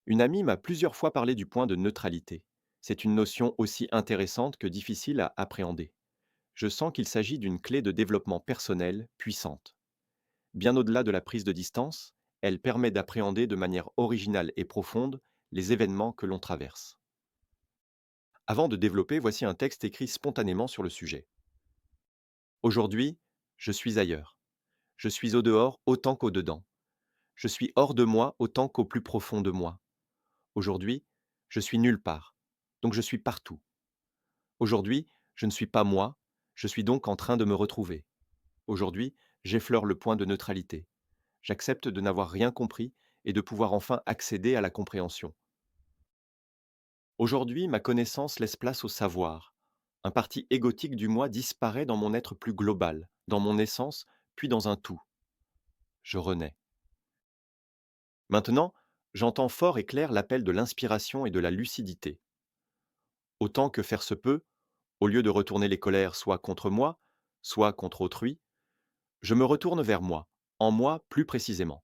Une amie m'a plusieurs fois parlé du point de neutralité. C'est une notion aussi intéressante que difficile à appréhender. Je sens qu'il s'agit d'une clé de développement personnel puissante. Bien au-delà de la prise de distance, elle permet d'appréhender de manière originale et profonde les événements que l'on traverse. Avant de développer, voici un texte écrit spontanément sur le sujet. Aujourd'hui, je suis ailleurs. Je suis au dehors autant qu'au dedans. Je suis hors de moi autant qu'au plus profond de moi. Aujourd'hui, je suis nulle part. Donc je suis partout. Aujourd'hui, je ne suis pas moi, je suis donc en train de me retrouver. Aujourd'hui, j'effleure le point de neutralité. J'accepte de n'avoir rien compris et de pouvoir enfin accéder à la compréhension. Aujourd'hui, ma connaissance laisse place au savoir. Un parti égotique du moi disparaît dans mon être plus global, dans mon essence, puis dans un tout. Je renais. Maintenant, j'entends fort et clair l'appel de l'inspiration et de la lucidité. Autant que faire se peut, au lieu de retourner les colères soit contre moi, soit contre autrui, je me retourne vers moi, en moi plus précisément.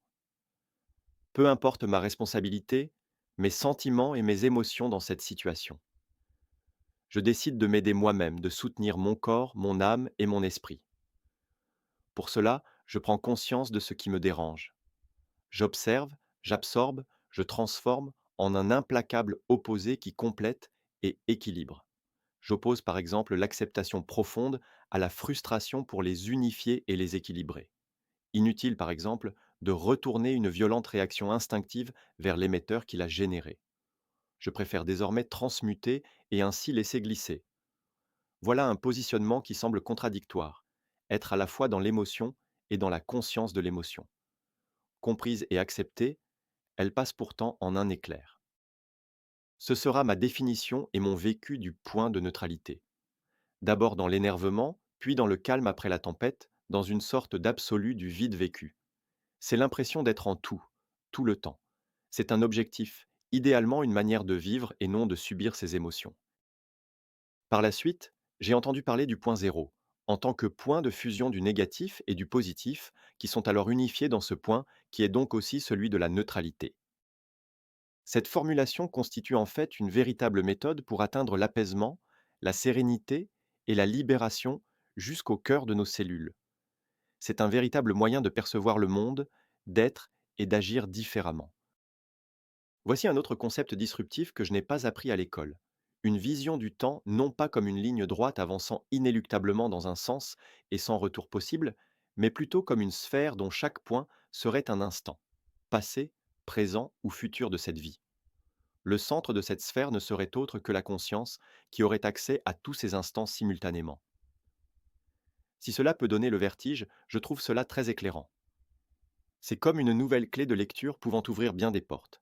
Peu importe ma responsabilité, mes sentiments et mes émotions dans cette situation. Je décide de m'aider moi-même, de soutenir mon corps, mon âme et mon esprit. Pour cela, je prends conscience de ce qui me dérange. J'observe, j'absorbe, je transforme en un implacable opposé qui complète et équilibre. J'oppose par exemple l'acceptation profonde à la frustration pour les unifier et les équilibrer. Inutile par exemple de retourner une violente réaction instinctive vers l'émetteur qui l'a générée. Je préfère désormais transmuter et ainsi laisser glisser. Voilà un positionnement qui semble contradictoire. Être à la fois dans l'émotion et dans la conscience de l'émotion. Comprise et acceptée, elle passe pourtant en un éclair. Ce sera ma définition et mon vécu du point de neutralité. D'abord dans l'énervement, puis dans le calme après la tempête, dans une sorte d'absolu du vide vécu. C'est l'impression d'être en tout le temps. C'est un objectif, idéalement une manière de vivre et non de subir ses émotions. Par la suite, j'ai entendu parler du point zéro, en tant que point de fusion du négatif et du positif, qui sont alors unifiés dans ce point qui est donc aussi celui de la neutralité. Cette formulation constitue en fait une véritable méthode pour atteindre l'apaisement, la sérénité et la libération jusqu'au cœur de nos cellules. C'est un véritable moyen de percevoir le monde, d'être et d'agir différemment. Voici un autre concept disruptif que je n'ai pas appris à l'école. Une vision du temps non pas comme une ligne droite avançant inéluctablement dans un sens et sans retour possible, mais plutôt comme une sphère dont chaque point serait un instant, passé, présent ou futur de cette vie. Le centre de cette sphère ne serait autre que la conscience qui aurait accès à tous ces instants simultanément. Si cela peut donner le vertige, je trouve cela très éclairant. C'est comme une nouvelle clé de lecture pouvant ouvrir bien des portes.